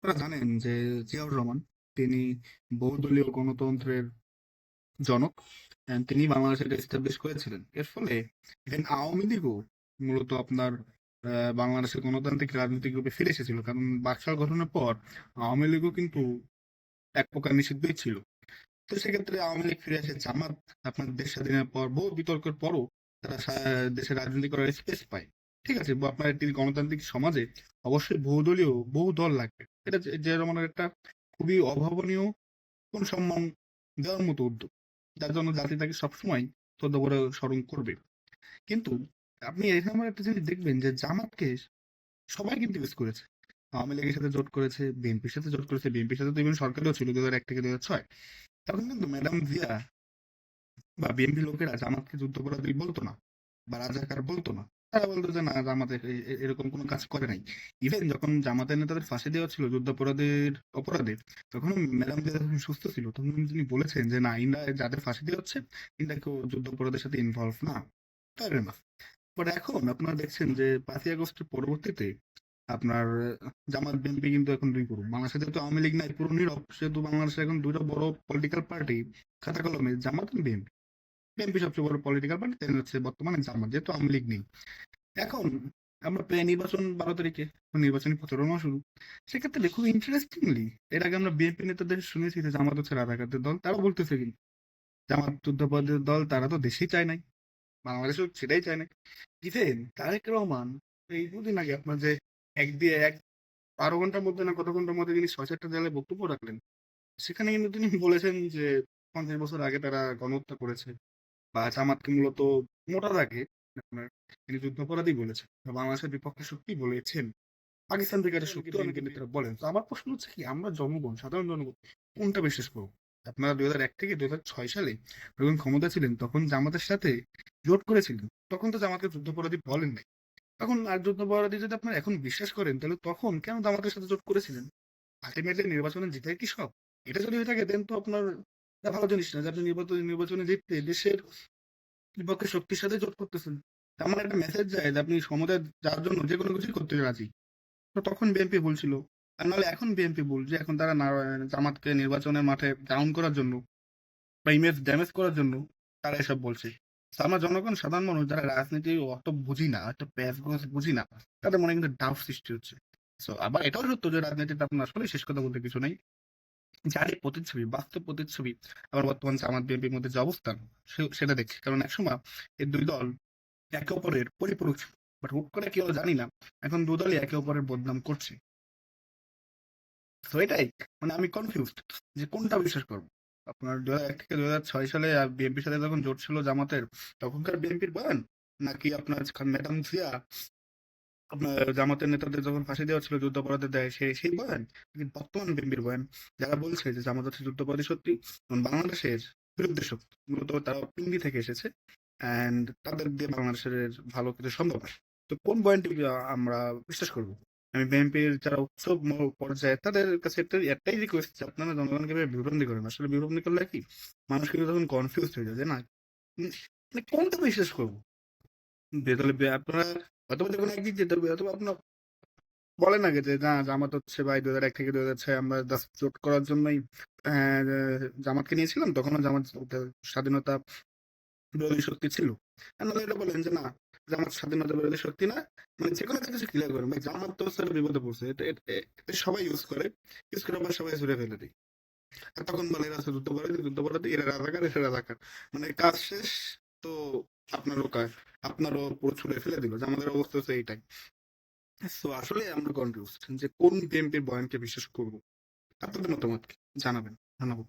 আপনারা জানেন যে জিয়াউর রহমান তিনি বহুদলীয় গণতন্ত্রের জনক and তিনি বাংলাদেশে এটা এস্টাবলিশ করেছিলেন। এর ফলে ইভেন আওয়ামী লীগও মূলত আপনার বাংলাদেশের গণতান্ত্রিক রাজনৈতিক রূপে ফিরে এসেছিল, কারণ বাকশাল গঠনের পর আওয়ামী লীগও কিন্তু এক প্রকার নিষিদ্ধই ছিল। তো সেক্ষেত্রে আওয়ামী লীগ ফিরে আসে, জামাত আপনার দেশ স্বাধীনের পর বহু বিতর্কের পরও তারা দেশে রাজনীতি করার স্পেস পায়। ঠিক আছে, আপনার একটি গণতান্ত্রিক সমাজে অবশ্যই বহুদলীয় বহু দল লাগবে। এটা যে রকমের একটা খুবই অভাবনীয় কোন সম্মান দেওয়ার মতো উদ্যোগ, যার জন্য জাতি তাকে সবসময় শ্রদ্ধা করে স্মরণ করবে। কিন্তু আপনি এখানে একটা জিনিস দেখবেন যে জামাতকে সবাই কিন্তু ইউজ করেছে। আওয়ামী লীগের সাথে জোট করেছে, বিএনপির সাথে জোট করেছে, বিএনপির সাথে তো ইভেন সরকারও ছিল 2001 থেকে 2006। তখন কিন্তু ম্যাডাম জিয়া বা বিএনপি লোকেরা জামাতকে যুদ্ধাপরাধী বলতো না বা রাজাকার বলতো না। তারা বলতো যে না, জামাতে এরকম কোনো কাজ করে নাই। ইভেন যখন জামাতের নেতাদের ফাঁসি দেওয়া ছিল যুদ্ধাপরাধের অপরাধে, তখন ম্যাডাম জিয়া যখন সুস্থ ছিল তখন কিন্তু তিনি বলেছেন যে না, ইন্ডা যাদের ফাঁসি দেওয়া হচ্ছে ইন্ডা কেউ যুদ্ধাপরাধের সাথে ইনভলভ না। তাই না? বাট এখন আপনারা দেখছেন যে 5ই আগস্টের পরবর্তীতে আপনার জামাত বিএনপি কিন্তু এখন দুই গ্রুপ। বাংলাদেশে যেহেতু আওয়ামী লীগ নাই, পুরো নীরব, সেহেতু বাংলাদেশে এখন দুইটা বড় পলিটিক্যাল পার্টি খাতা কলমে, জামাত আর বিএনপি। বিএনপি সবচেয়ে বড় পলিটিক্যাল পার্টি, দেন হচ্ছে বর্তমানে জামাত, যেহেতু আওয়ামী লীগ নেই। এখন আমরা প্রায় নির্বাচন 12 তারিখে, নির্বাচনী প্রচারণা শুরু। সেক্ষেত্রে খুব ইন্টারেস্টিংলি এর আগে আমরা বিএনপি নেতাদের শুনেছি যে জামাত হচ্ছে রাজাকারদের দল, তারা বলতেছে কিন্তু জামাত যুদ্ধাপরাধীদের দল, তারা তো দেশেই চায় নাই, বাংলাদেশেও সেটাই চায় না। ইভেন তারেক রহমান এই দুদিন আগে আপনার যে এক দিয়ে এক 12 ঘন্টার মধ্যে না কত ঘন্টার মধ্যে তিনি 6-7টা জেলায় বক্তব্য রাখলেন, সেখানে কিন্তু তিনি বলেছেন যে 50 বছর আগে তারা গণহত্যা করেছে বা জামাতকে মূলত মোটা দাগে আপনার তিনি যুদ্ধাপরাধী বলেছেন বা বাংলাদেশের বিপক্ষে শক্তি বলেছেন। পাকিস্তান থেকে একটা শক্তি অনেকে নেতারা বলেন। তো আমার প্রশ্ন হচ্ছে কি, আমরা জনগণ, সাধারণ জনগণ কোনটা বিশ্বাস করবো? আপনারা 2001 থেকে 2006 সালে যখন ক্ষমতা ছিলেন তখন জামাতের সাথে জোট করেছিলেন, তখন তো জামাতকে যুদ্ধাপরাধী বলেন নাই। তখন আর যুদ্ধাপরাধী যদি আপনারা এখন বিশ্বাস করেন, তাহলে তখন কেন জামাতের সাথে জোট করেছিলেন? আলটিমেটলি নির্বাচনে জিতাই কি সব? এটা যদি হয়ে থাকে দেন তো আপনার এটা ভালো জিনিস না যে আপনি নির্বাচনে জিততে দেশের বিপক্ষে শক্তির সাথে জোট করতেছেন। আমার একটা মেসেজ যায় যে আপনি ক্ষমতায় যাওয়ার জন্য যে কোনো কিছুই করতে রাজি। তো তখন বিএনপি ভুল ছিল। আর নাহলে এখন বিএনপি ভুল যে এখন তারা জামাতকে নির্বাচনের মাঠে ডাউন করার জন্য বা ইমেজ ড্যামেজ করার জন্য তারা এসব বলছে। তো আমরা জনগণ, সাধারণ মানুষ যারা রাজনীতি অত বুঝি না, অত প্যাচ গোছ বুঝি না, তাদের মনে কিন্তু ডাউট সৃষ্টি হচ্ছে। সো আবার এটাও সত্য যে রাজনীতিতে আপনার আসলে শেষ কথা বলতে কিছু নেই। যার এই প্রতিচ্ছবি, বাস্তব প্রতিচ্ছবি আবার বর্তমান জামাত বিএনপির মধ্যে যে অবস্থান, সেটা দেখছি। কারণ একসময় এই দুই দল একে অপরের পরিপূরক ছিল। বাট হুট করে কেউ জানি না এখন দু দলই একে অপরের বদনাম করছে। তো এটাই, মানে আমি কনফিউজড যে কোনটা বিশ্বাস করবো। আপনার 2001 থেকে 2006 সালে বিএনপির সাথে যখন জোট ছিল জামাতের, তখনকার বিএনপির বয়ান, নাকি আপনার ম্যাডাম জিয়া আপনার জামাতের নেতাদের যখন ফাঁসি দেওয়া ছিল যুদ্ধাপরাধের দায়ে সেই বয়ান, নাকি বর্তমান বিএনপির বয়ান যারা বলছে যে জামাত হচ্ছে যুদ্ধাপরাধী সত্যি এবং বাংলাদেশের বিরুদ্ধে শক্তি, মূলত তারা পিন্ডি থেকে এসেছে অ্যান্ড তাদের দিয়ে বাংলাদেশের ভালো কিছু সম্ভব হয়। তো কোন পয়েন্টে আমরা বিশ্বাস করবো? আমি বিএনপির যারা উচ্চ পর্যায়ে তাদের কাছে একটাই রিকোয়েস্ট যে আপনারা জনগণকে এভাবে বিভ্রান্তি করেন। আসলে বিভ্রান্তি করলে কি, মানুষ কিন্তু তখন কনফিউজ হয়ে যায় যে না, মানে কোনটা বিশ্বাস করবো। বেদলে আপনারা হয়তো দেখুন একদিক যেতে হবে, অথবা আপনার বলেন আগে যে না, জামাত হচ্ছে ভাই 2001 থেকে 2006 আমরা জাস্ট জোট করার জন্যই আহ, জামাতকে নিয়েছিলাম, তখনও জামাত স্বাধীনতা বিরোধী শক্তি ছিল। আর নাহলে এটা বলেন যে না, জামাত স্বাধীনতা বিরোধী শক্তি না। মানে যে কোনো একটা কিছু ক্লিয়ার করেন ভাই, জামাত তো স্যার বিপদে পড়ছে, এটা সবাই ইউজ করে আবার সবাই ছুড়ে ফেলে দিই। আর তখন বলে এরা যুদ্ধপরাধী, এরা রাজাকার, এরা রাজাকার। মানে কাজ শেষ। তো আপনারও কাজ, আপনারও পুরো ছুড়ে ফেলে দিল, যে আমাদের অবস্থা হচ্ছে এইটাই। সো আসলে আমরা কনফিউজ যে কোন বিএনপির বয়ানকে বিশ্বাস করবো। আপনাদের মতামত কি? জানাবেন। ধন্যবাদ।